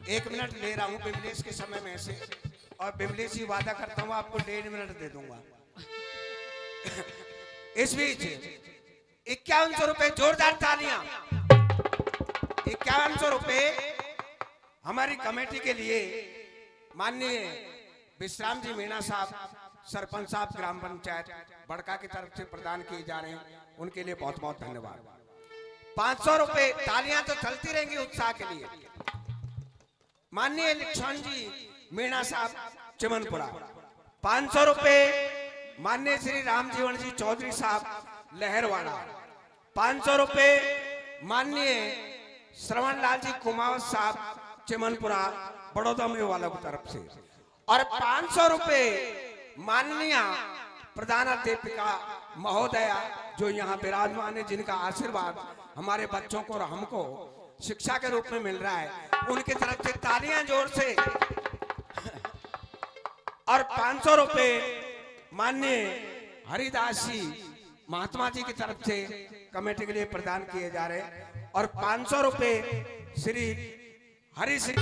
1 minute ले रहा हूँ बिमलेश के समय में से, और बिमलेश ही वादा करता हूँ आपको 1.5 मिनट दे दूंगा। इस बीच 5100 रुपए, जोरदार तालियां। 5100 रुपए हमारी कमेटी के लिए माननीय विश्राम जी मीणा साहब, सरपंच साहब, ग्राम पंचायत बड़का की तरफ से प्रदान किए जा रहे हैं, उनके लिए बहुत बहुत धन्यवाद। 500 रुपए, तालियां तो चलती रहेंगी उत्साह के लिए। माननीय लक्ष्मण जी मीणा साहब, चिमनपुरा। 500 रुपए माननीय श्री राम जीवन जी चौधरी साहब, लहरवाड़ा। 500 रुपए माननीय श्रवण लाल जी कुमावत साहब, चिमनपुरा, बड़ौदा में वाला की तरफ से। और 500 रुपए माननीय प्रधानाध्यापिका महोदया जो यहाँ विराजमान है, जिनका आशीर्वाद हमारे बच्चों को और हमको शिक्षा के रूप में मिल रहा है, उनकी तरफ से तालियां जोर से। और 500 रुपए माननीय हरिदास जी महात्मा जी की तरफ से कमेटी के लिए प्रदान किए जा रहे हैं। और 500 रुपए श्री हरि सिंह।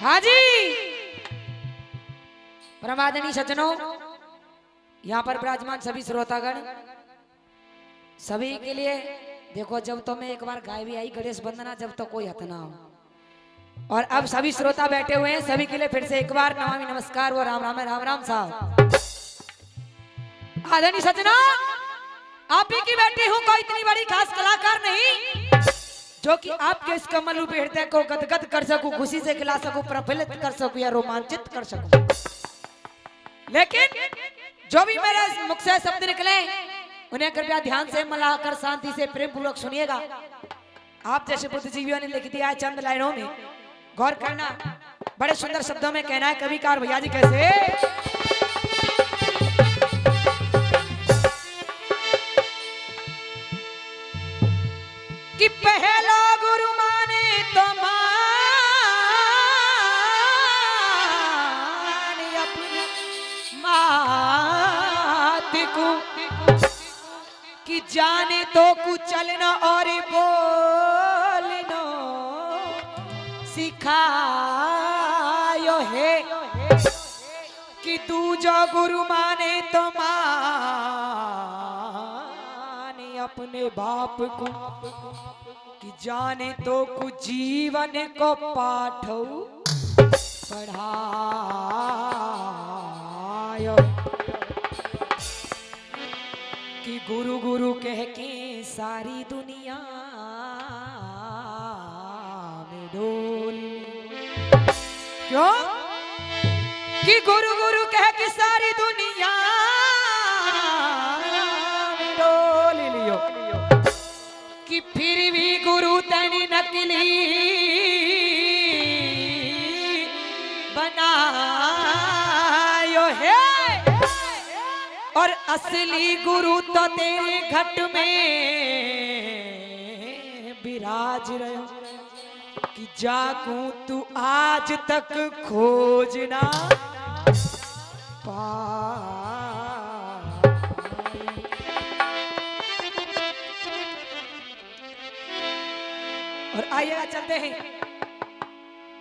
हाँ जी, परमादनी सज्जनों, यहाँ पर विराजमान सभी श्रोतागण, सभी के लिए देखो, जब तो मैं एक बार गाय भी आई गणेश वंदना, जब तो कोई हथ ना हो। और अब सभी श्रोता बैठे हुए हैं, सभी के लिए फिर से एक बार नमामि नमस्कार, वो राम राम है, राम राम साहब। आदरणीय सज्जनों, आप ही की बैठी हूँ, कोई इतनी बड़ी खास कलाकार नहीं जो कि आपके इस कमल रूपी हृदय को गदगद कर सकूं, खुशी से खिला सकूं, प्रफुल्लित कर सकूं या रोमांचित कर सकूं। लेकिन जो भी मेरे मुख से शब्द निकले, उन्हें कृपया ध्यान से मिलाकर शांति से प्रेम पूर्वक सुनिएगा। आप जैसे बुद्धिजीवियों ने लिख दिया है चंद लाइनों में, गौर करना। बड़े सुंदर शब्दों में कहना है कविकार भैया जी कैसे। कि पहला गुरु माने तो माने अपनी मात को, कि जाने तो कुछ चलना और बोलना सिखायो है। कि तू जो गुरु माने तो माने अपने बाप को, कि जाने तो कुछ जीवन को पाठ पढ़ायो। कि गुरु गुरु कह के सारी दुनिया में डोल। क्यों? कि गुरु गुरु कह के सारी दुनिया में डोल लियो। कि फिर भी गुरु तनी नकली बनायो है। और असली गुरु तो तेरे घट में विराज रहे कि जागू तू आज तक खोजना पा। और आइएगा चलते हैं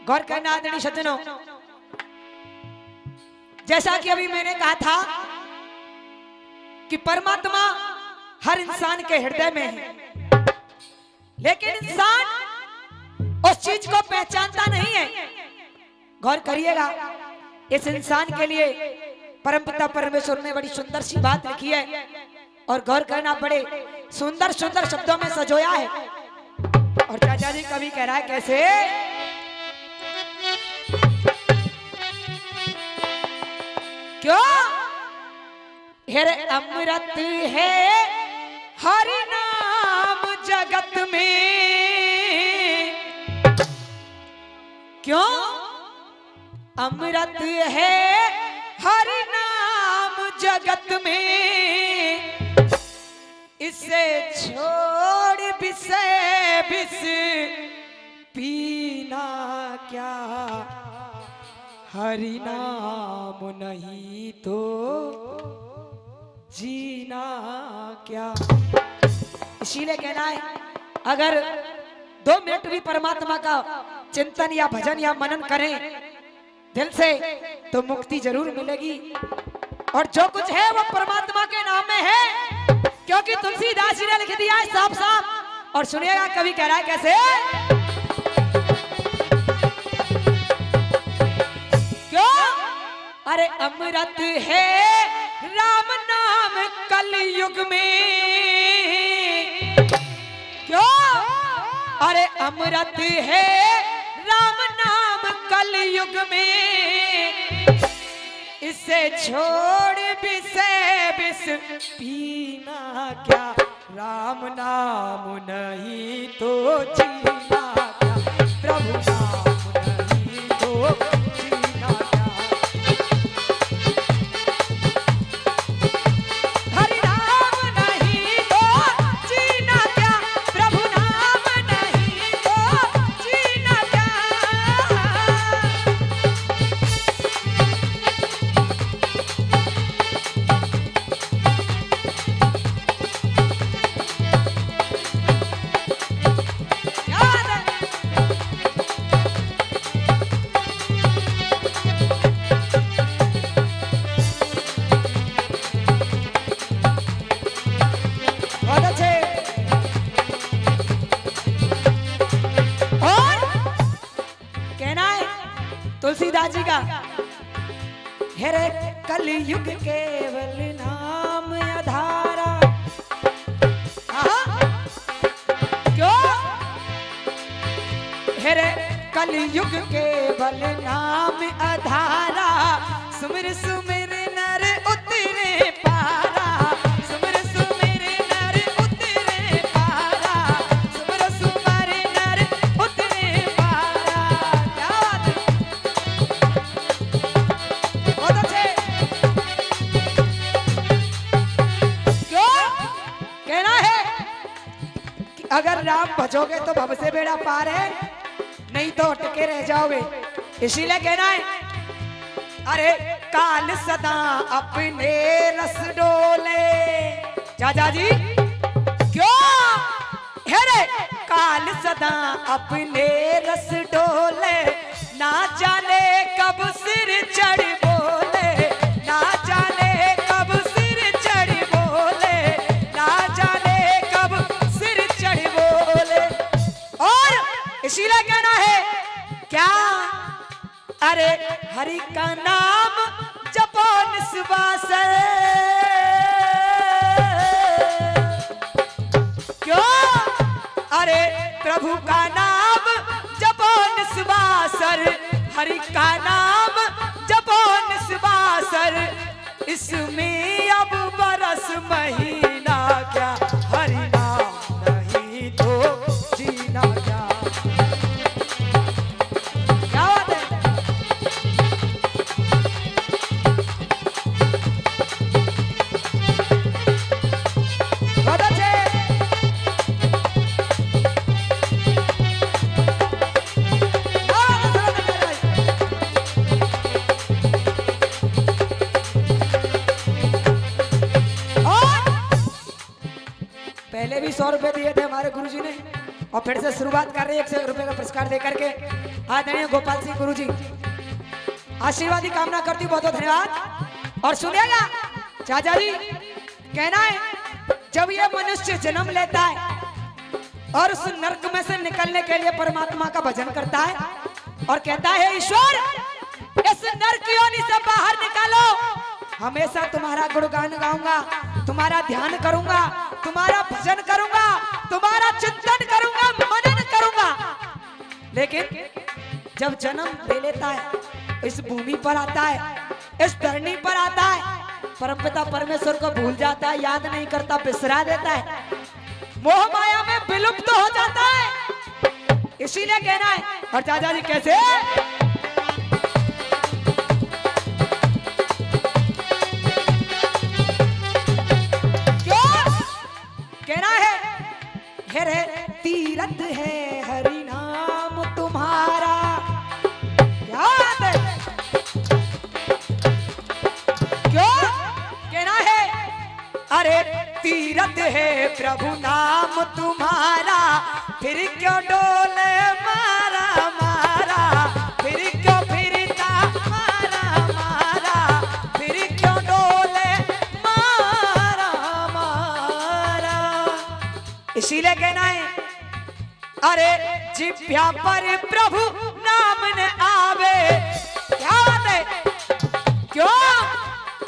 गौर करना आदरणीय सज्जनों, जैसा कि अभी मैंने कहा था कि परमात्मा हर इंसान के हृदय में है, लेकिन इंसान उस चीज को पहचानता नहीं है। गौर करिएगा, इस इंसान के लिए परमपिता परमेश्वर ने बड़ी सुंदर सी बात लिखी है और गौर करना बड़े सुंदर सुंदर शब्दों में सजोया है। और चाचा जी कभी कह रहा है कैसे, क्यों हेरे अमृत है हरि नाम जगत में, क्यों अमृत है हरि नाम जगत में, इसे छोड़ विषय विष पीना क्या, हरि नाम नहीं तो जीना क्या। इसीलिए कहना है अगर 2 मिनट भी परमात्मा का चिंतन या भजन या मनन करें दिल से तो मुक्ति जरूर मिलेगी। और जो कुछ है वो परमात्मा के नाम में है, क्योंकि तुलसीदास जी ने लिख दिया है साफ साफ। और सुनिएगा कभी कह रहा है कैसे, क्यों अरे अमृत है राम नाम कलयुग में, क्यों अरे अमृत है राम नाम कलयुग में, इसे छोड़ विषय विष पीना क्या, राम नाम नहीं तो जीना क्या, प्रभु नाम नहीं तो जीना क्या, हरि नाम नहीं तो जीना क्या, प्रभु नाम नहीं तो जीना क्या। तुलसीदास जी का हेरे कलयुग केवल नाम आधारा, क्यों हेरे कलयुग केवल नाम आधारा, सुमिर सुमिर नर उतरे पारा, सुमिर सुमिर नर उतरे पारा, सुमिर सुमिर नर उतरे पारा। क्या बात है, बहुत अच्छे। क्यों कहना है कि अगर राम भजोगे तो भव से बेड़ा पार है, नहीं तो अटके रह जाओगे। इसीलिए कहना है अरे काल सदा अपने रस डोले, चाचा जी क्यों हेरे काल सदा अपने रस डोले, ना जाने कब सिर चढ़ बोले, ना जाने कब सिर चढ़ बोले, ना जाने कब सिर चढ़ बोले। और इसीलिए कहना है क्या अरे हरि का नाम जपो निस्वास, क्यों अरे प्रभु का नाम जपो निस्वासर, हरि का नाम जपो निस्वासर, इसमें अब बरस महीना क्या, हरि नाम नहीं तो जीना क्या। भी 100 रुपए दिए थे हमारे गुरुजी ने और फिर से शुरुआत कर रहे हैं 100 रुपए का पुरस्कार देकर के आदरणीय गोपाल सिंह गुरुजी आशीर्वाद की कामना करती हूँ, बहुत बहुत धन्यवाद। और सुनिएगा चाचा जी कहना है जब ये मनुष्य जन्म लेता है और उस नरक में से निकलने के लिए परमात्मा का भजन करता है और कहता है ईश्वर इस नरक योनि से बाहर निकालो, हमेशा तुम्हारा गुणगान गाऊंगा, तुम्हारा ध्यान करूंगा, तुम्हारा भजन करूंगा, तुम्हारा चिंतन करूंगा, मनन करूंगा। लेकिन जब जन्म ले लेता है इस भूमि पर आता है, इस धरनी पर आता है, परमपिता परमेश्वर को भूल जाता है, याद नहीं करता, बिसरा देता है, मोह माया में विलुप्त हो जाता है। इसीलिए कहना है और चाचा जी कैसे क्यों कहना है हेरे तीरथ है हरि नाम तुम्हारा, क्या बात है, क्यों कहना है अरे तीरथ है प्रभु नाम तुम्हारा, फिर क्यों डोले मारा मारा, फिर क्यों फिरता मारा मारा, फिर क्यों डोले मारा मारा। इसीलिए कहना है अरे जिभ्या पर प्रभु नाम न आवे, क्या बात है, क्यों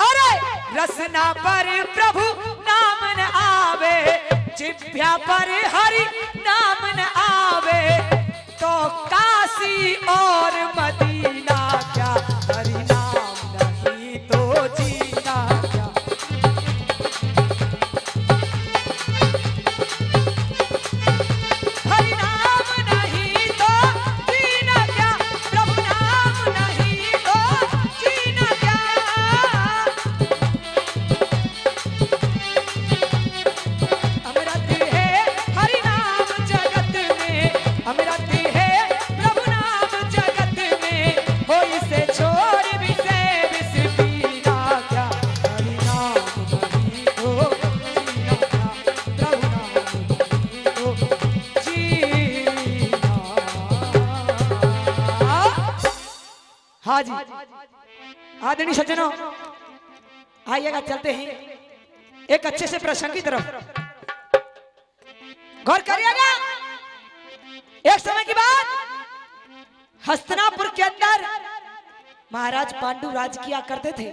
अरे रसना पर प्रभु नाम न आवे, जिभ्या पर हरि नाम न आवे, तो काशी और मदीना क्या, हरि नाम नहीं तो जीना क्या। हरि नाम नहीं तो जीना क्या, प्रभु नाम नहीं तो जीना क्या। अमृत है हरि नाम जगत में, अमृत है प्रभु नाम जगत में, हो इसे छोड़ विषय विष पीना क्या, हरि नाम नहीं तो जीना क्या, प्रभु नाम नहीं तो जीना। हाँ जी आदरणीय सज्जनों आइएगा चलते हैं एक अच्छे से प्रसंग की तरफ। गौर करिएगा एक समय की बात हस्तिनापुर के अंदर महाराज पांडु राज किया करते थे।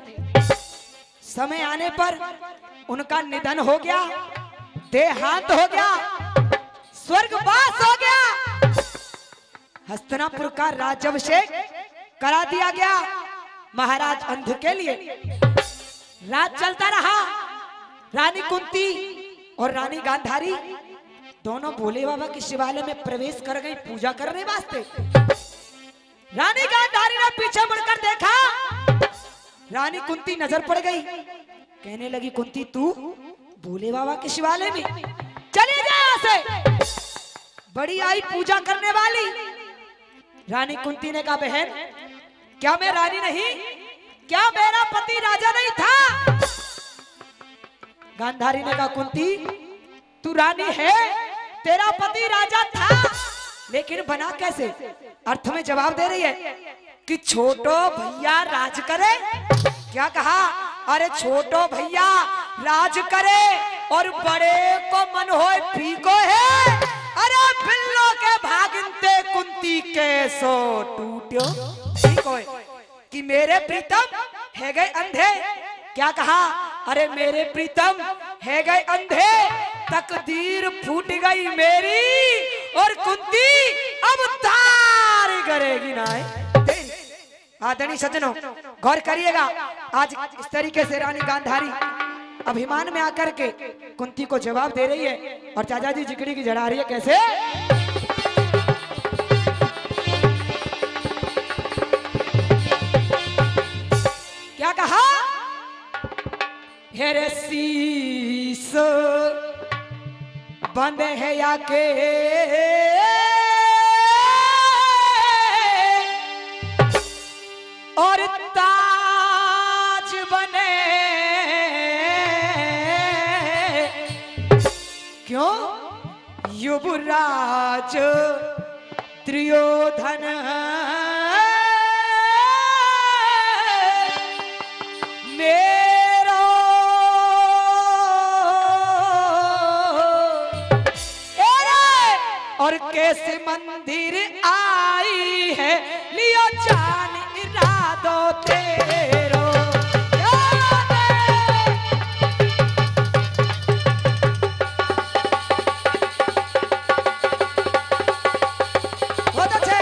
समय आने पर उनका निधन हो गया, देहांत हो गया, स्वर्गवास हो गया। हस्तिनापुर का राज्याभिषेक करा दिया गया महाराज अंध के लिए। राज चलता रहा, रानी कुंती और रानी गांधारी दोनों भोले बाबा के शिवालय में प्रवेश कर गई पूजा करने वास्ते। रानी गांधारी ने पीछे मुड़कर देखा, रानी कुंती नजर पड़ गई, कहने लगी कुंती तू भोले बाबा के शिवालय में चली जा यहाँ से, बड़ी आई पूजा करने वाली। रानी कुंती ने कहा बहन क्या मैं रानी नहीं, क्या मेरा पति राजा नहीं था। गांधारी ने कहा कुंती तू रानी है, तेरा पति राजा था, लेकिन बना कैसे। अर्थ में जवाब दे रही है कि छोटो भैया राज करे। क्या कहा, अरे छोटो भैया राज करे और बड़े को मन होए फीको है। अरे बिल्लो के भागिनते कुंती के सो टूट्यो ठीक होए कि मेरे प्रीतम है गए अंधे। क्या कहा, अरे मेरे प्रीतम है गए अंधे, तकदीर फूट गई मेरी और कुंती अब तार करेगी ना। आदरणीय सज्जनों गौर करिएगा, आज इस तरीके से रानी गांधारी अभिमान में आकर के कुंती को जवाब दे रही है और चाचा जी जिकड़ी की जड़ा रही है। कैसे, क्या कहा, हेरे शीश बंद है या के और ताज बने, क्यों युवराज दुर्योधन मेरो और कैसे मंदिर आई है लियो जान इरादो तेरो बहुत अच्छे।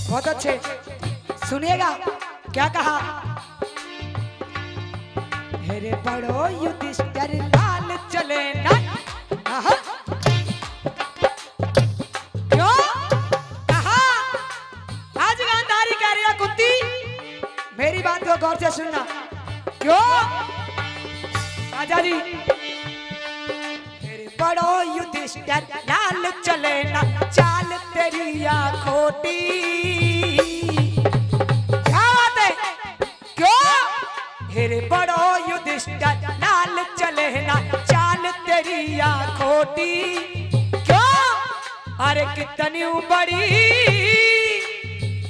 बहुत अच्छे, सुनिएगा क्या कहा। हेरे बड़ो युधिष्ठिर लाल चले ना क्यों कहा। आज गांधारी कह रही है कुंती, मेरी बात को गौर से सुनना। क्यों राजा जी। हेरे बड़ो युधिष्ठिर लाल चले ना चाल तेरी या खोटी। हेरे बड़ो युधिष्ठिर लाल चले ना चाल तेरी या खोटी। क्यों अरे कितनी बड़ी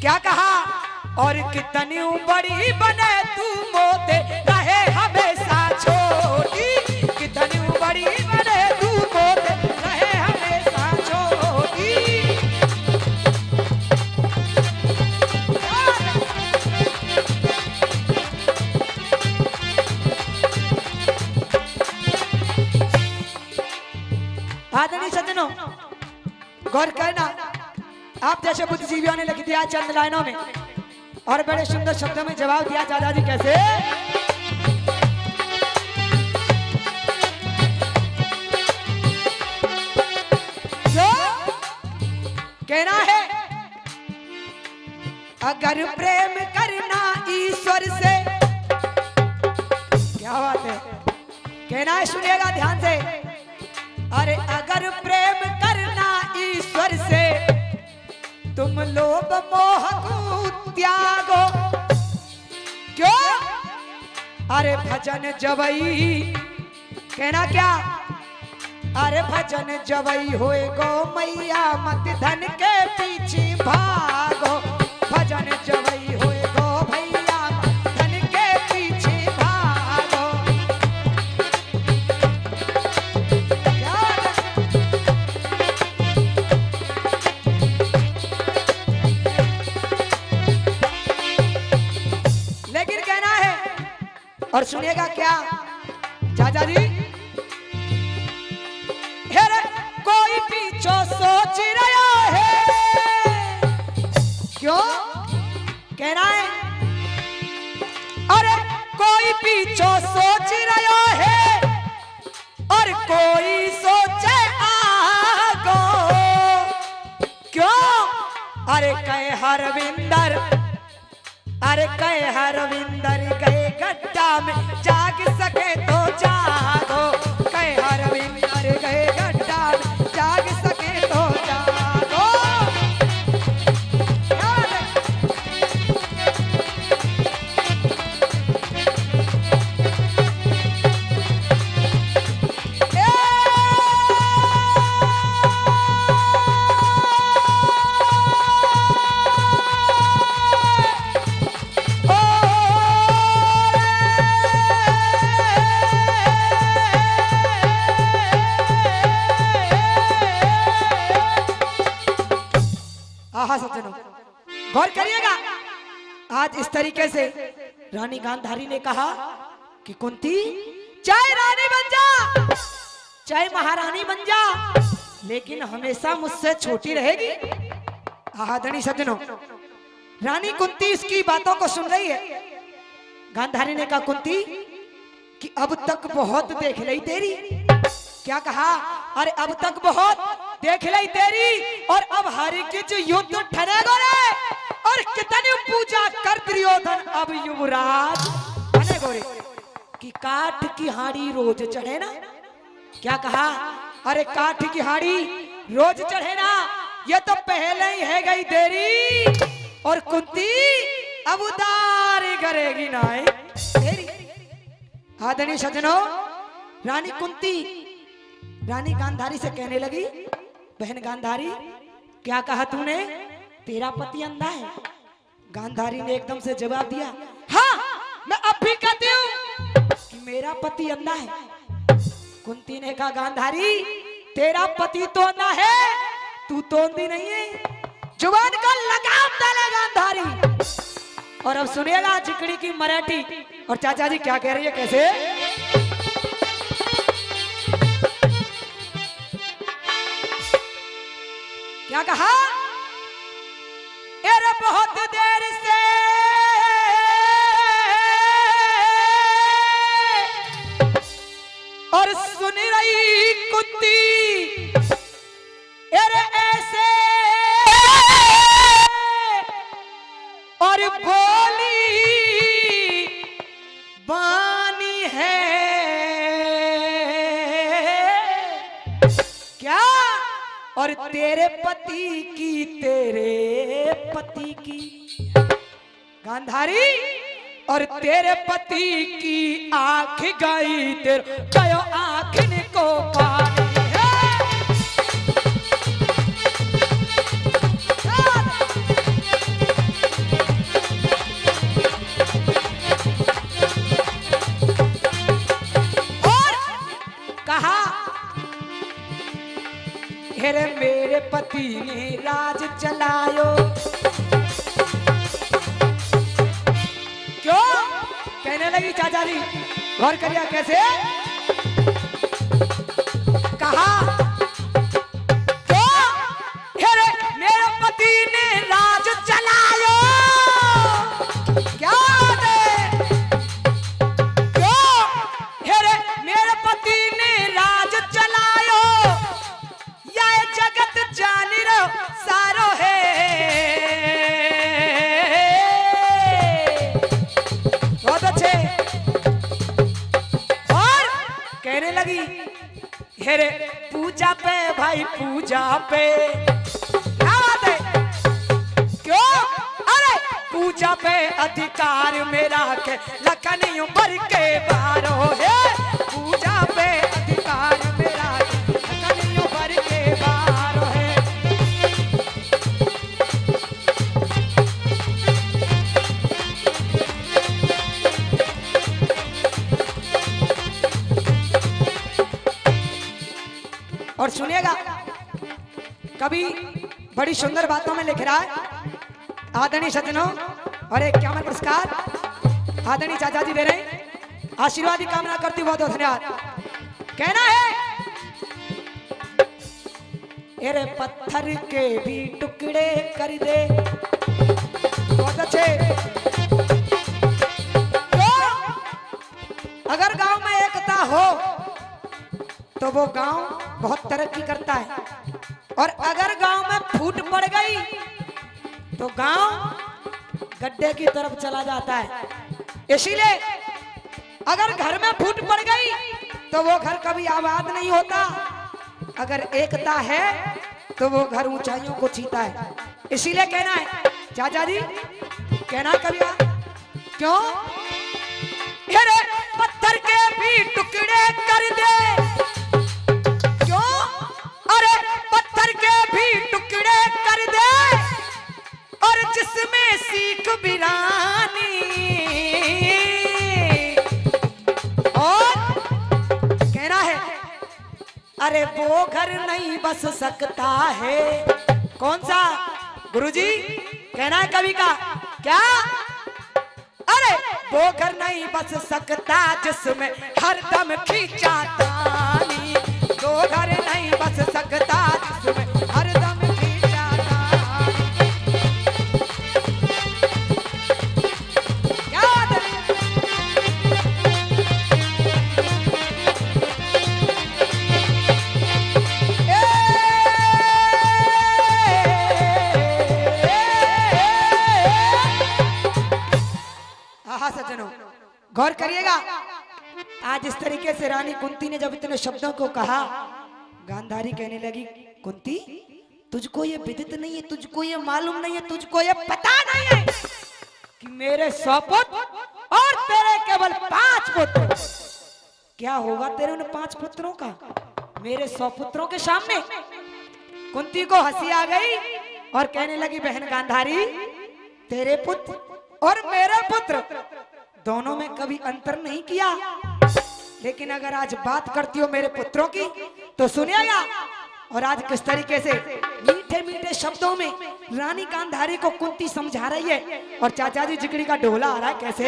क्या कहा। और कितनी बड़ी बने तू मोते रहे हमेशा छोटी। कितनी बड़ी बने तू मोते रहे हमेशा छोटी। आदरणीय सज्जनों, गौर करना, आप जैसे बुद्धिजीवियों ने लिख दिया चंद लाइनों में और बड़े सुंदर शब्दों में जवाब दिया दादाजी कैसे। जो कहना है अगर प्रेम करना ईश्वर से, क्या बात है, कहना है सुनिएगा ध्यान से। अरे अगर प्रेम करना ईश्वर से तुम लोभ मोह को त्यागो। क्यों अरे भजन जवई कहना क्या। अरे भजन जवई होए गो मैया मत धन के पीछे भागो। भजन जवई होए गो भैया मत धन के पीछे भागो। और सुनिएगा क्या चाचा जी। हेरे कोई पीछो सोच रहा है। क्यों कहना है। अरे कोई पीछो सोच रहा है और कोई सोचे आगो। क्यों अरे कहे हरविंदर, अरे कहे हरविंदर गए गड्ढा में जाग सके तो जागो। कहे हरविंदर गए गड्ढा में जाग सके तो जागो। सज्जनों गौर करिएगा, आज इस तरीके से रानी गांधारी ने कहा कि कुंती चाहे रानी बन जा चाहे महारानी बन जा लेकिन हमेशा मुझसे छोटी रहेगी। आदरणीय सज्जनों, रानी कुंती इसकी बातों को सुन रही है। गांधारी ने कहा कुंती कि अब तक बहुत देख ली तेरी। क्या कहा। अरे अब तक बहुत देख ली तेरी और अब हरि के जो युद्ध ठहरेगा रे और कितनी पूजा कर दुर्योधन अब युवराज बने गोरे। कि काठ की हाड़ी रोज चढ़े ना। क्या कहा? अरे काठ की हाड़ी रोज चढ़े ना, ये तो पहले ही है गई देरी, और कुंती अब उदारी करेगी ना तेरी। आदरणीय सज्जनों, रानी कुंती रानी गांधारी से कहने लगी, बहन गांधारी क्या कहा तूने? तेरा पति अंधा है? गांधारी ने एकदम से जवाब दिया, हाँ मैं अब भी कहती हूँ कि मेरा पति अंधा है। कुंती ने कहा, गांधारी तेरा पति तो अंधा है, तू तो अंधी नहीं है, जुबान का लगाम डाले गांधारी। और अब सुनिएगा चिकड़ी की मराठी। और चाचा जी क्या कह रही है, कैसे? क्या कहा? अरे बहुत देर से और सुन रही कुत्ती, अरे ऐसे और बोली बानी है क्या? और तेरे पति की गांधारी, और तेरे पति की आंख गई तेरे गयो आंखन को पानी है। और कहा, हेरे मेरे पति ने राज चलायो। क्यों? कहने लगी चाचा जी, गौर करिए कैसे? कहा, क्यों? हेरे मेरे पति ने राज चलायो। क्या है? क्यों? हेरे मेरे पति ने राज चलायो, यह जगत जानी रो सारो है। बहुत अच्छे। और कहने लगी, हेरे पूजा पे भाई पूजा पे। क्या बात है? क्यों? अरे पूजा पे अधिकार मेरा के लखनी उम्र के बारो है। पूजा पे अधिकार मेरा लखनी उम्र के बारो है। और सुनिएगा, कभी बड़ी सुंदर बातों में लिख रहा है आदरणीय सज्जनों, और एक क्या पुरस्कार आदरणीय चाचा जी दे रहे हैं, आशीर्वाद की कामना करती बहुत बहुत धन्यवाद। कहना है, अरे पत्थर के भी टुकड़े कर दे। बहुत अच्छे। तो अगर गांव में एकता हो तो वो गांव बहुत तरक्की करता है, और अगर गांव में फूट पड़ गई तो गांव गड्ढे की तरफ चला जाता है। इसीलिए अगर घर में फूट पड़ गई तो वो घर कभी आबाद नहीं होता। अगर एकता है तो वो घर ऊंचाइयों को छीता है। इसीलिए कहना है चाचा जी, कहना है कभी क्यों? अरे पत्थर के भी टुकड़े कर दे। अरे पत्थर के भी टुकड़े कर दे, और जिसमें सीख बिरानी। और कहना है, अरे वो घर नहीं बस सकता है। कौन सा? गुरुजी कहना है कवि का क्या? अरे वो घर नहीं बस सकता जिसमें हरदम खींचा तानी। वो घर नहीं बस सकता जिसमें हरदम खींचा तानी। क्या बात है? हाँ सज्जनों, गौर करिएगा, आज इस तरीके से रानी कुंती ने जब इतने शब्दों को कहा, गांधारी कहने लगी, कुंती तुझको ये विदित नहीं है, तुझको ये मालूम नहीं है, तुझको ये पता नहीं है कि मेरे 100 पुत्र और तेरे केवल 5 पुत्र, क्या होगा तेरे उन 5 पुत्रों का मेरे 100 पुत्रों के सामने। कुंती को हंसी आ गई और कहने लगी, बहन गांधारी, तेरे पुत्र और मेरे पुत्र दोनों में कभी अंतर नहीं किया, लेकिन अगर आज बात करती हो मेरे पुत्रों की तो सुनिएगा। और आज किस तरीके से मीठे मीठे शब्दों में रानी गांधारी को कुंती समझा रही है, और चाचा जी जिगड़ी का ढोला आ रहा है कैसे।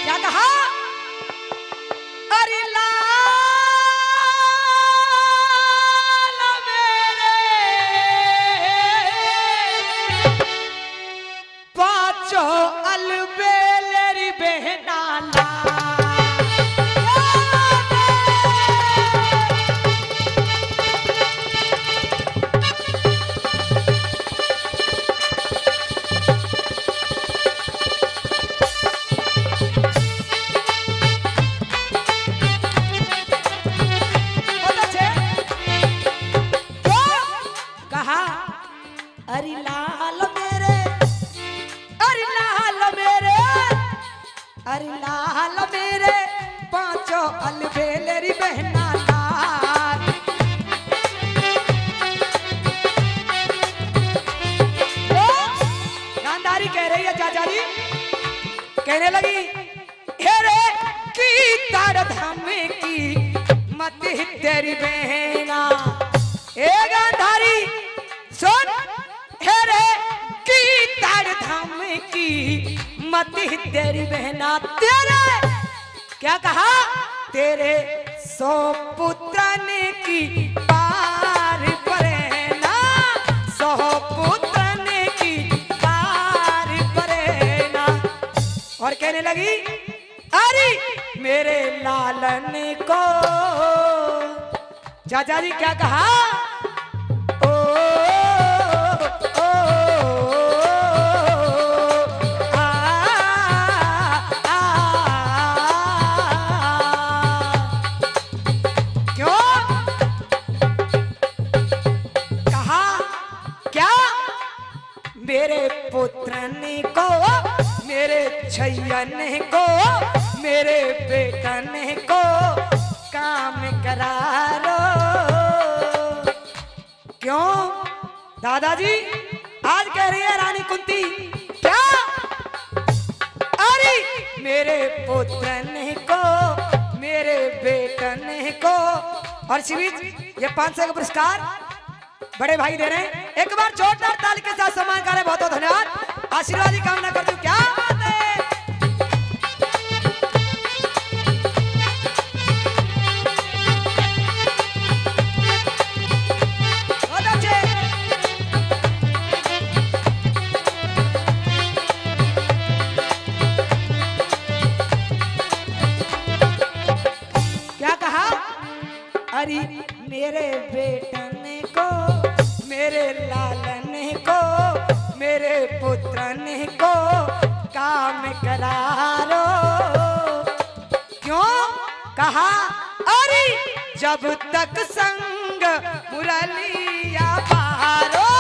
क्या कहा, अरे अलबेलेरी बहना कहा, अरे लाल मेरे, अरे लाल मेरे, अरे लाल मेरे 5 अलबेलेरी बहना लाल। गांधारी कह रही है, चाचा जी कहने लगी, हेरे की तार धाम की मत तेरी बहना। ए गांधारी सुन, हेरे की तार धाम की मत तेरी बहना, तेरे क्या कहा, तेरे 100 पुत्रन की पार परेना, 100 पुत्रन की पार परेना। और कहने लगी, अरे मेरे लालन को, चाचा जी क्या कहा, मेरे पुत्रन को, मेरे छैयन को, मेरे बेटन को काम करारो। क्यों दादाजी, आज कह रही है रानी कुंती, क्या, अरे मेरे पुत्रन को, मेरे बेटन को। और शिविर ये 500 का पुरस्कार बड़े भाई दे रहे हैं, एक बार जोरदार ताली के साथ सम्मान करें। बहुत बहुत धन्यवाद, आशीर्वाद की कामना करती हूँ। क्या बात है, बहुत अच्छे। क्या कहा, अरे मेरे बेटन को, मेरे लालन को, मेरे पुत्रन को काम करारो। क्यों कहा, अरे जब तक संग मुरलिया बारो,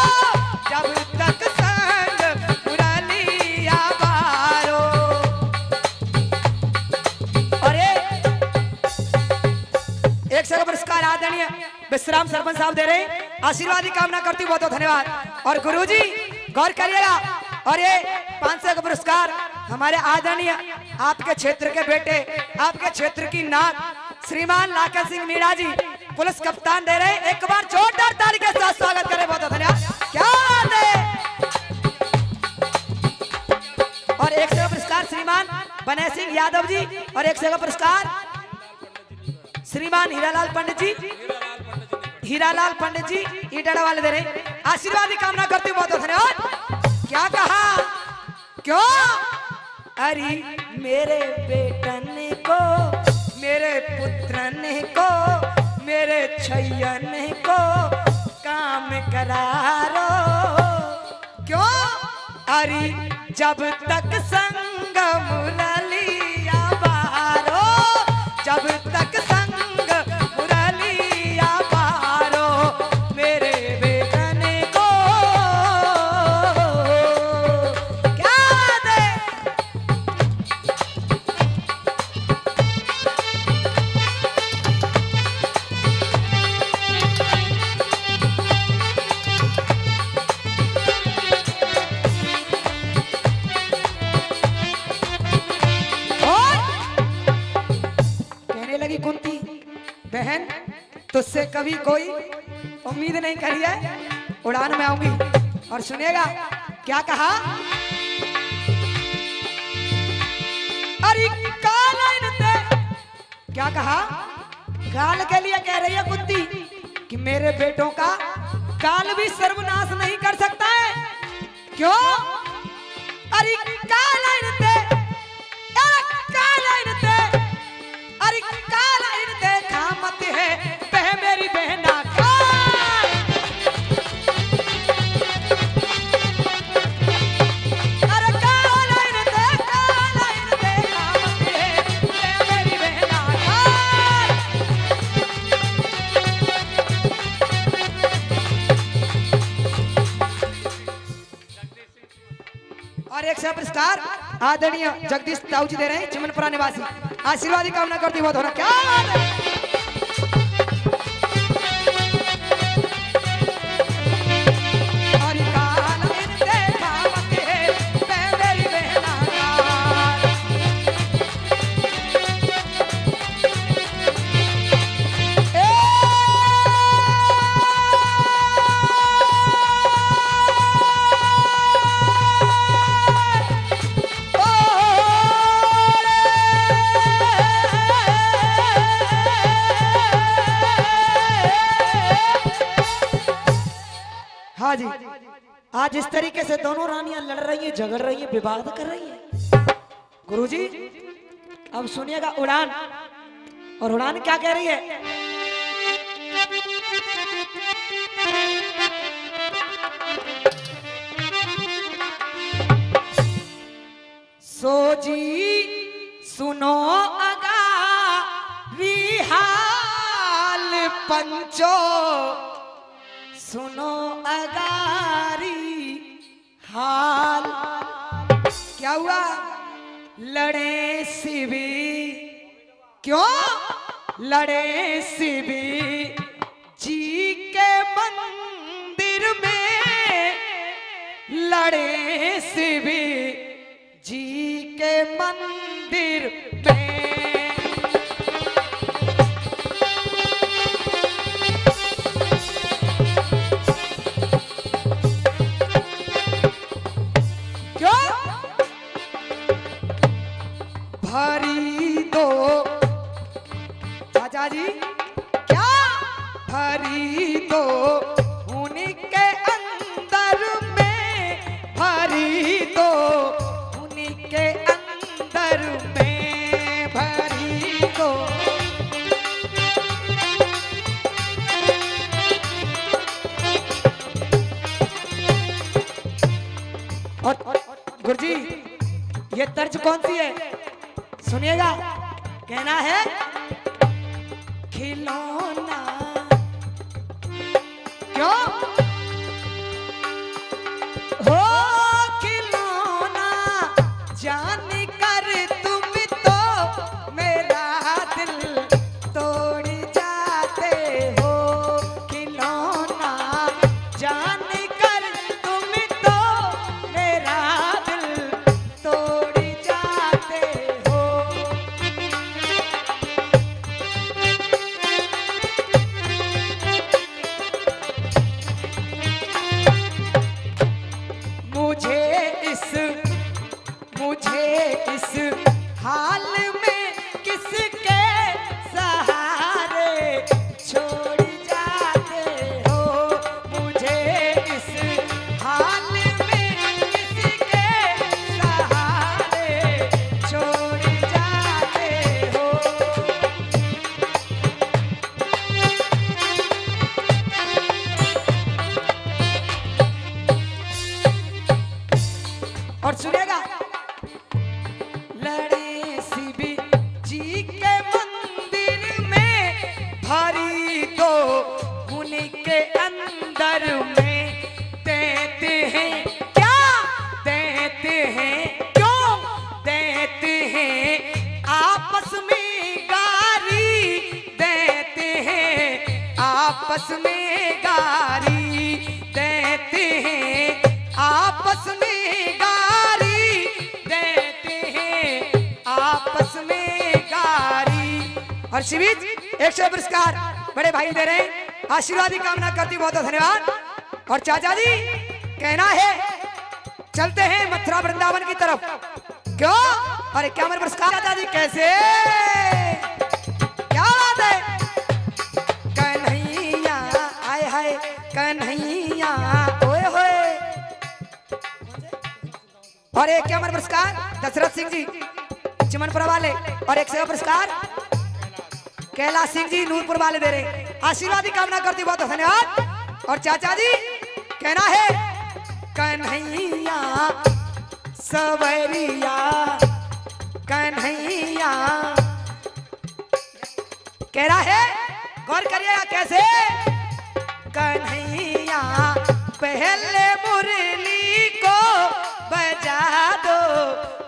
जब तक संग मुरलिया बारो। और एक से पुरस्कार आदरणीय विश्राम सरपंच साहब दे रहे हैं, आशीर्वाद की कामना करती हूँ। बहुत बहुत धन्यवाद। और गुरुजी गौर करिएगा, और ये 500 का पुरस्कार हमारे आदरणीय आपके क्षेत्र के बेटे, आपके क्षेत्र की नाक श्रीमान लाखन सिंह मीणा जी पुलिस कप्तान दे रहे हैं। एक बार जोरदार ताली के साथ स्वागत करें। बहुत बहुत धन्यवाद। क्या बात है। और 100 का पुरस्कार श्रीमान बनय सिंह यादव जी, और 100 का पुरस्कार श्रीमान हीरालाल पंडित जी, हीरालाल पंडित जी ईटाड़ा वाले दे रहे। आशीर्वाद की कामना करती हूँ। बहुत बहुत धन्यवाद। क्या कहा, क्यों, अरे मेरे बेटन को, मेरे पुत्रन को, मेरे छैयन को काम करारो। क्यों, अरे जब तक संग मुरलिया बारो, जब तक संग मुरलिया बारो, मेरे बेगने को क्या दे। लगी कुंती, बहन तुझसे कभी कोई उम्मीद नहीं करी है, उड़ान में आऊंगी। और सुनेगा क्या कहा, अरे काल ते, क्या कहा, काल के लिए कह रही है कुंती कि मेरे बेटों का काल भी सर्वनाश नहीं कर सकता है। क्यों? अरे काल ते, अरे काला इन देखा मत है बह मेरी बहना का। अरे काला इन देखा मत है बह मेरी बहना का। और एक से पुरस्कार आदरणीय जगदीश ताऊ जी दे रहे हैं, चिमनपुरा निवासी। आशीर्वाद की कामना करती बहुत होना। क्या बात है। हाँ जी, आज इस तरीके से दोनों रानियां लड़ रही हैं, झगड़ रही हैं, विवाद कर रही हैं। गुरुजी अब सुनिएगा उड़ान, और उड़ान क्या कह रही है। सोजी सुनो अगा विहाल पंचो, सुनो अगारी हाल। क्या हुआ? लड़े शिवी, क्यों लड़े शिवी जी के मंदिर में, लड़े शिवी जी के मंदिर में। भरी दो चाचा जी, क्या भरी दो उनके अंदर में, भरी दो उनके अंदर में, भरी दो। और गुरुजी ये तर्ज कौन सी है सुनिएगा। कहना है खिलौना, क्यों हो खिलौना जान कर तुम तो मेरा दिल तोड़ जाते हो। खिलौना जान कर तुम तो मेरा दिल तोड़ जाते हो। आपस में गारी देते हैं, आपस में गारी देते हैं, आपस में गारी। और शिविज 100 पुरस्कार बड़े भाई दे रहे हैं, आशीर्वाद की कामना करती, बहुत बहुत धन्यवाद। और चाचा जी कहना है चलते हैं मथुरा वृंदावन की तरफ, क्यों? अरे क्या मेरे पुरस्कार चाचा जी, कैसे क्या बात है? कन्हैया आए हाय कन्हैया ओए होए। और एक क्या मेरे पुरस्कार दशरथ सिंह जी चिमनपुर वाले, और एक सेवा पुरस्कार कैलाश सिंह जी नूरपुर वाले दे रहे, आशीर्वाद की कामना करती, बहुत धन्यवाद। और चाचा जी कहना है कन्हैया सवरिया कन्हैया, कह रहा है गौर करिएगा कैसे? कन्हैया पहले मुरली को बजा दो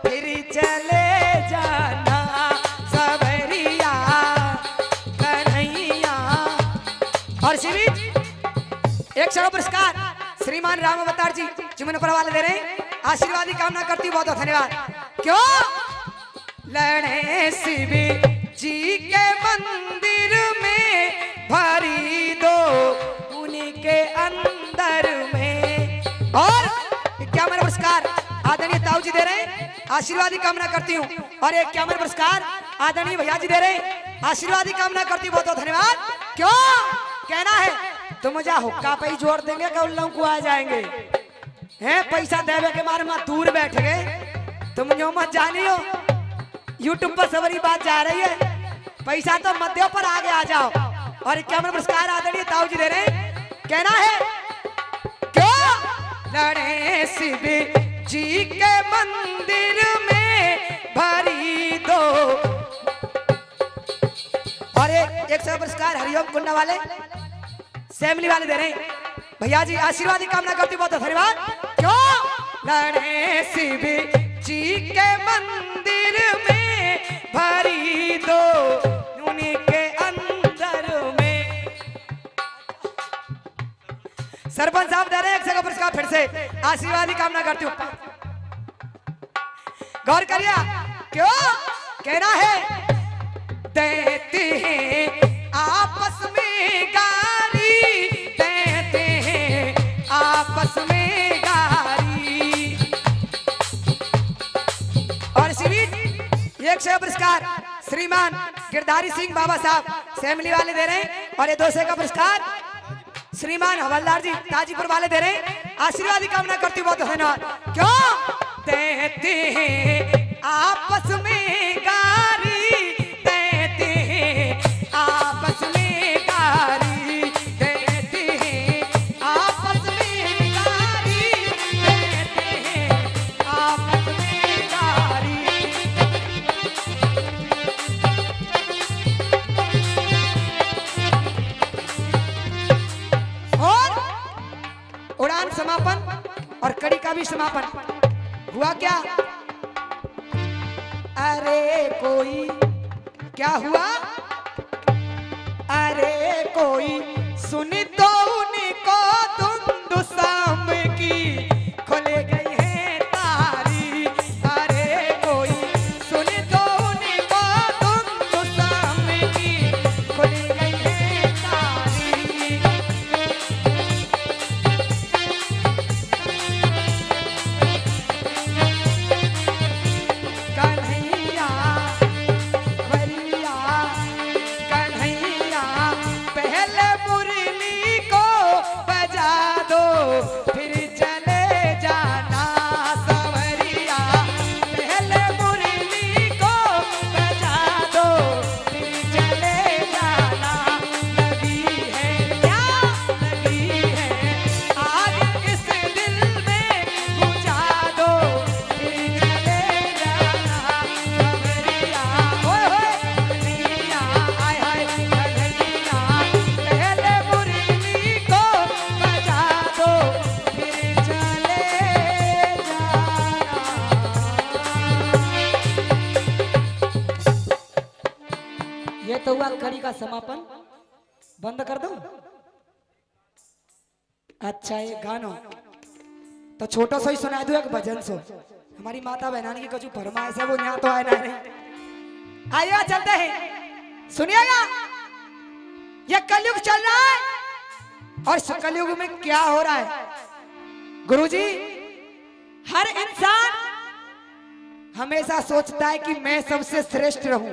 फिर चले जाना सवरिया कन्हैया। और शिविर 100 पुरस्कार श्रीमान राम अवतार जी चिमनपुर वाले दे रहे हैं, आशीर्वाद की कामना करती, बहुत बहुत धन्यवाद। क्यों? लड़े शिव जी के मंदिर में भरी दो उनके अंदर में। और क्या मेरा पुरस्कार आदरणीय ताऊ जी दे रहे हैं, आशीर्वाद की कामना करती हूँ। और एक क्या मेरा पुरस्कार आदरणीय भैया जी दे रहे हैं, आशीर्वाद की कामना करती हूँ, बहुत बहुत धन्यवाद। क्यों? कहना है तुम जा हुक्का पे ही जोड़ देंगे कि उन लोगों को आ जाएंगे हैं, पैसा देवे के मारे में दूर बैठ गए, तुम जो मत जानियो यूट्यूब पर सबरी बात जा रही है, पैसा तो मध्यों पर आगे आ जाओ। और क्या पुरस्कार आदरणीय ताऊ जी दे रहे हैं, कहना है क्यों? लड़े शिव जी के मंदिर में भरी दो। और एक सेवा पुरस्कार हरिओम कुंडा वाले सैमली वाले दे रहे हैं, भैया जी आशीर्वाद की कामना करती, बहुत धन्यवाद। क्यों? लड़े शिव जी के मंदिर में भरी दो उन्हीं के अंदर में। सरपंच साहब दे रहे हैं 100 पुरस्कार फिर से, आशीर्वाद की कामना करती हूँ, गौर करिए। क्यों? कहना है देते हैं आपस में गारी देते हैं आपस में गारी। और शिविर 100 पुरस्कार श्रीमान गिरधारी सिंह बाबा साहब सैमली वाले दे रहे हैं, और ये 200 का पुरस्कार श्रीमान हवलदार जी ताजीपुर वाले दे रहे हैं, आशीर्वाद की कामना करती, बहुत धन्यवाद। क्यों? देते हैं आपस में गारी देते हैं आपस में गारी देते हैं आपस में गारी देते हैं आपस में गारी। और उड़ान समापन और कड़ी का भी समापन हुआ। क्या? अरे कोई क्या हुआ? अरे कोई सुन तो उनको धुंध शाम की खुल गई है तारी। अरे कोई सुन तो उनको धुंध शाम की खुल गई है तारी। कन्हैया बलिया कन्हैया पहले मुरली को बजा दो फिर चले जाना सवरिया। पहले मुरली को बजा दो फिर चले जाना। लगी है क्या लगी है आग इस दिल में बुझा दो फिर चले जाना सवरिया। ओए होए कन्हैया आय हाय कन्हैया पहले मुरली को बजा दो फिर चले जाना। ये तो हुआ कड़ी का समापन, बंद कर दो। अच्छा ये गानो तो छोटा सा ही सुना दो एक भजन सो हमारी माता बहनानी की कछु फरमाइश है वो यहाँ तो आए ना नहीं। आइए चलते हैं सुनिएगा ये कलयुग चल रहा है और इस कलयुग में क्या हो रहा है। गुरुजी हर इंसान हमेशा सोचता है कि मैं सबसे श्रेष्ठ रहूं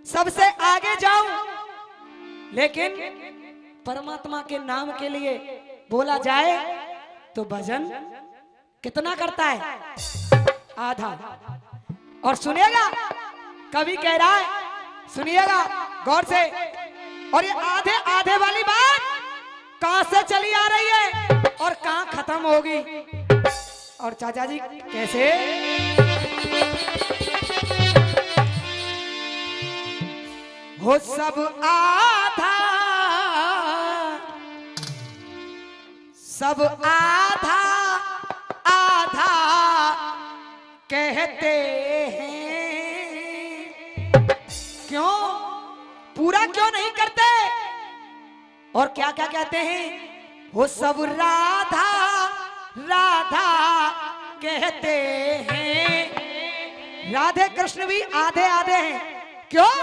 सबसे आगे जाऊं लेकिन परमात्मा के नाम के लिए बोला जाए तो भजन कितना करता है आधा। और सुनिएगा कवि कह रहा है सुनिएगा गौर से और ये आधे आधे वाली बात कहां से चली आ रही है और कहां खत्म होगी। और चाचा जी कैसे हो सब आधा आधा कहते हैं क्यों पूरा क्यों नहीं करते। और क्या क्या कहते हैं वो सब राधा राधा कहते हैं। राधे कृष्ण भी आधे आधे हैं क्यों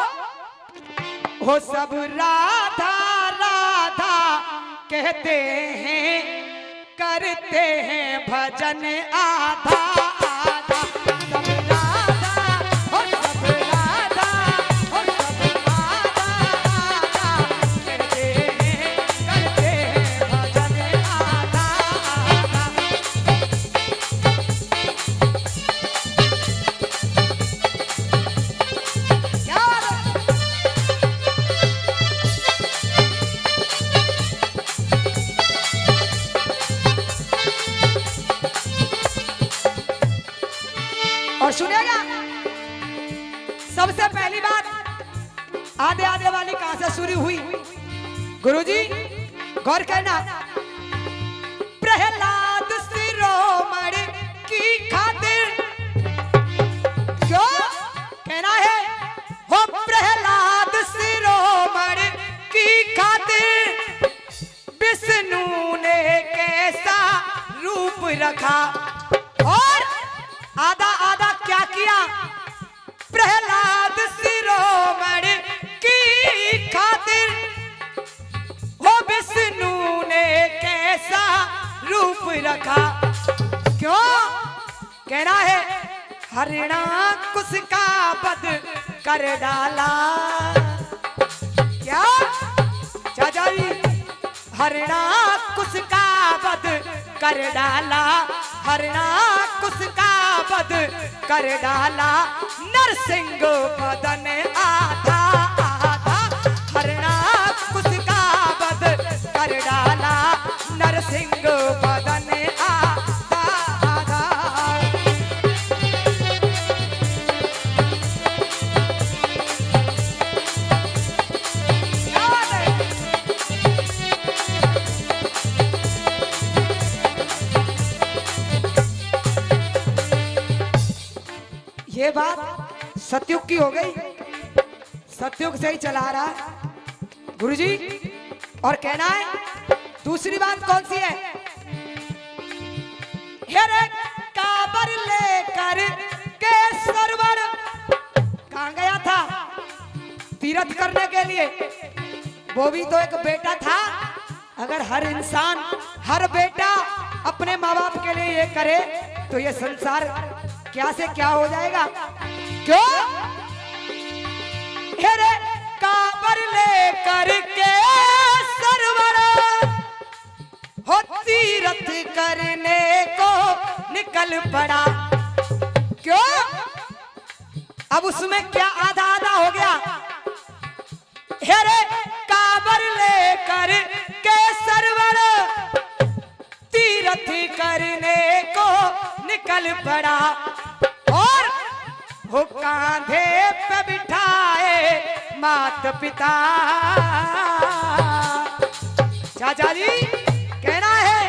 वो सब राधा राधा कहते हैं करते हैं भजन आधा आधा। सब राधा और सब राधा और सब आधा आधा करते हैं भजन आधा आधा। क्या और सुनेगा सबसे पहली बात आधे आधे वाली कहां से शुरू हुई गुरुजी गौर करना। प्रहलाद शिरोमणि की खातिर क्यों कहना है हो प्रहलाद शिरोमणि की खातिर विष्णु ने कैसा रूप रखा। और आधा आधा क्या किया प्रहलाद शिरोमणि की खातिर वो विष्णु ने कैसा रूप रखा। क्यों कहना है हरिणाकुश का वध कर डाला। क्या चाचा जी हरिणाकुश का वध कर डाला हरिणाकुश का वध कर डाला नरसिंह बदन आधा आधा। हरिणाकुश का वध कर डाला नरसिंह बदन आधा आधा। ये बात सतयुग की हो गई सतयुग से ही चला रहा गुरुजी। और कहना है दूसरी बात कौन सी है हेरे काबर लेकर के सरवर कहां गया था तीर्थ करने के लिए। वो भी तो एक बेटा था। अगर हर इंसान हर बेटा अपने माँ बाप के लिए ये करे तो ये संसार क्या से क्या हो जाएगा। क्यों हेरे काबर लेकर के सरवर हो तीर्थ करने को निकल पड़ा। क्यों अब उसमें क्या आधा आधा हो गया। हेरे काबर लेकर के सरवर तीर्थ करने को निकल पड़ा। और वो कांधे पे बिठाए माता पिता। चाचा जी कहना है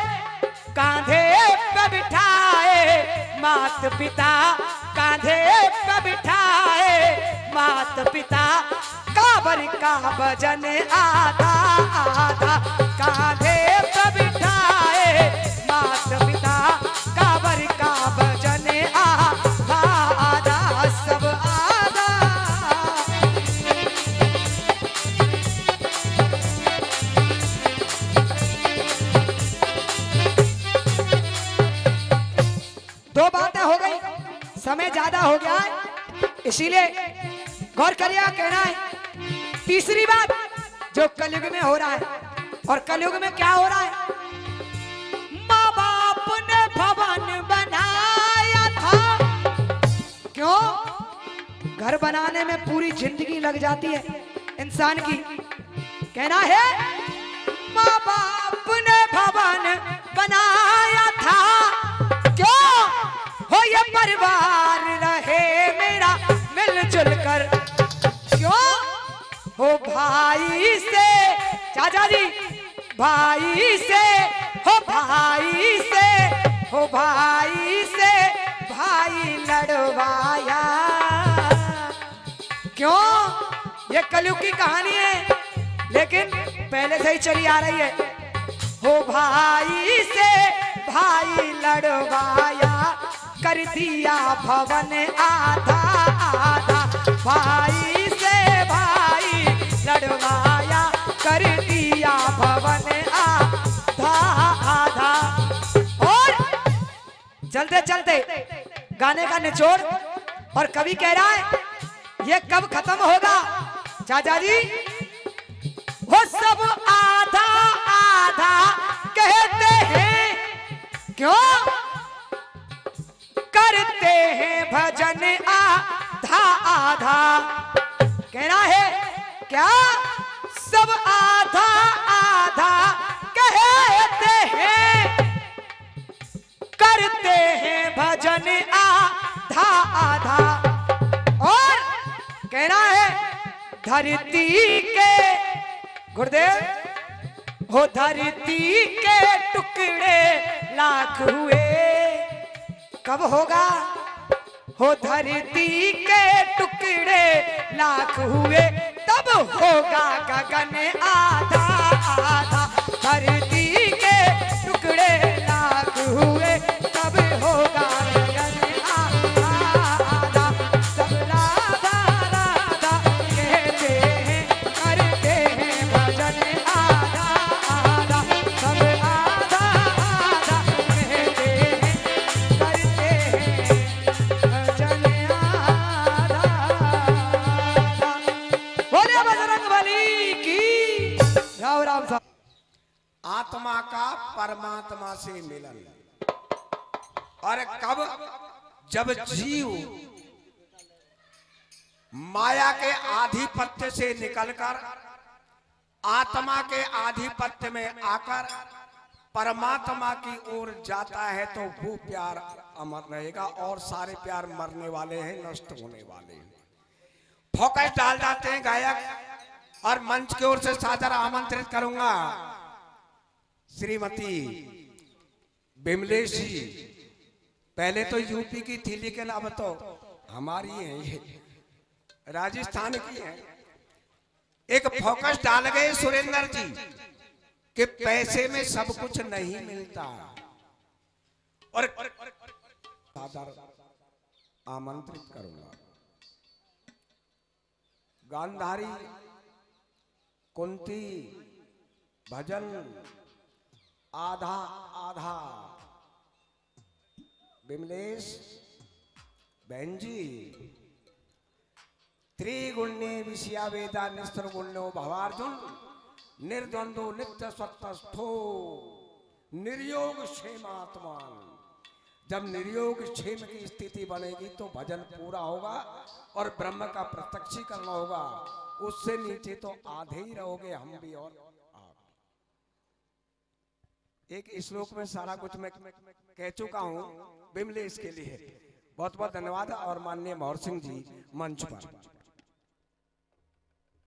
कांधे पे बिठाए माता पिता कांधे पे बिठाए माता पिता। काबर का भजन आधा आधा कांधे पे बिठाए हो गया है, इसीलिए गौर करिए। कहना है तीसरी बात जो कलयुग में हो रहा है, और कलयुग में क्या हो रहा है, माँ बाप ने भवन बनाया था। क्यों? घर बनाने में पूरी जिंदगी लग जाती है इंसान की। कहना है माँ बाप ने भवन बनाया था, क्यों हो ये परिवार रहे मेरा मिलजुल कर। क्यों हो भाई से, चाचा जी, भाई से हो, भाई से हो, भाई से भाई लड़वाया। क्यों? ये कलयुग की कहानी है, लेकिन पहले से ही चली आ रही है। हो भाई से भाई लड़वाया, कर दिया भवन आधा आधा। भाई से भाई लड़वाया, कर दिया भवन आधा आधा। और चलते चलते गाने का निचोड़, और कवि कह रहा है ये कब खत्म होगा चाचा जी? वो सब आधा आधा कहते हैं, क्यों करते हैं भजन आधा आधा। कहना है क्या? सब आधा आधा कहते हैं, करते हैं भजन आधा आधा। और कहना है धरती के, गुरुदेव हो, धरती के टुकड़े लाख हुए। कब होगा? हो धरती के टुकड़े लाख हुए, तब होगा गगन आधा आधा। धरती के टुकड़े लाख हुए, तब होगा गगन आधा आधा। सब राधा राधा कहते हैं, करते हैं भजन आधा आधा। सब आधा आधा कहते हैं, करते हैं भजन आधा आधा। बोले बजरंगबली की। राम राम साहब। आत्मा का परमात्मा से मिलन, और कब? जब जीव माया के आधिपत्य से निकलकर आत्मा के आधिपत्य में आकर परमात्मा की ओर जाता है, तो वो प्यार अमर रहेगा, और सारे प्यार मरने वाले हैं, नष्ट होने वाले हैं। फोकस डाल जाते हैं गायक, और मंच की ओर से सादर आमंत्रित करूंगा श्रीमती बिमलेश जी। पहले तो यूपी की थी, लेकिन अब तो हमारी है, ये राजस्थान की है। एक फोकस डाल गए सुरेंद्र जी कि पैसे में सब कुछ नहीं मिलता, और आमंत्रित करूंगा गांधारी कुंती भजन आधा आधा। बिमलेश बहन जी, त्रिगुण्य विषया वेदा निस्त्रगुण्यो भवार्जुन, निर्द्वंदो नित्य सत्तस्थो निर्योग क्षेमात्मान। जब निर्योग क्षेम की स्थिति बनेगी तो भजन पूरा होगा, और ब्रह्म का प्रत्यक्षीकरण होगा। उससे नीचे तो आधे ही रहोगे, हम भी और आप। एक श्लोक में सारा कुछ मैं कह चुका हूं बिमलेश के लिए। बहुत बहुत धन्यवाद। और माननीय मोहर सिंह जी मंच पर।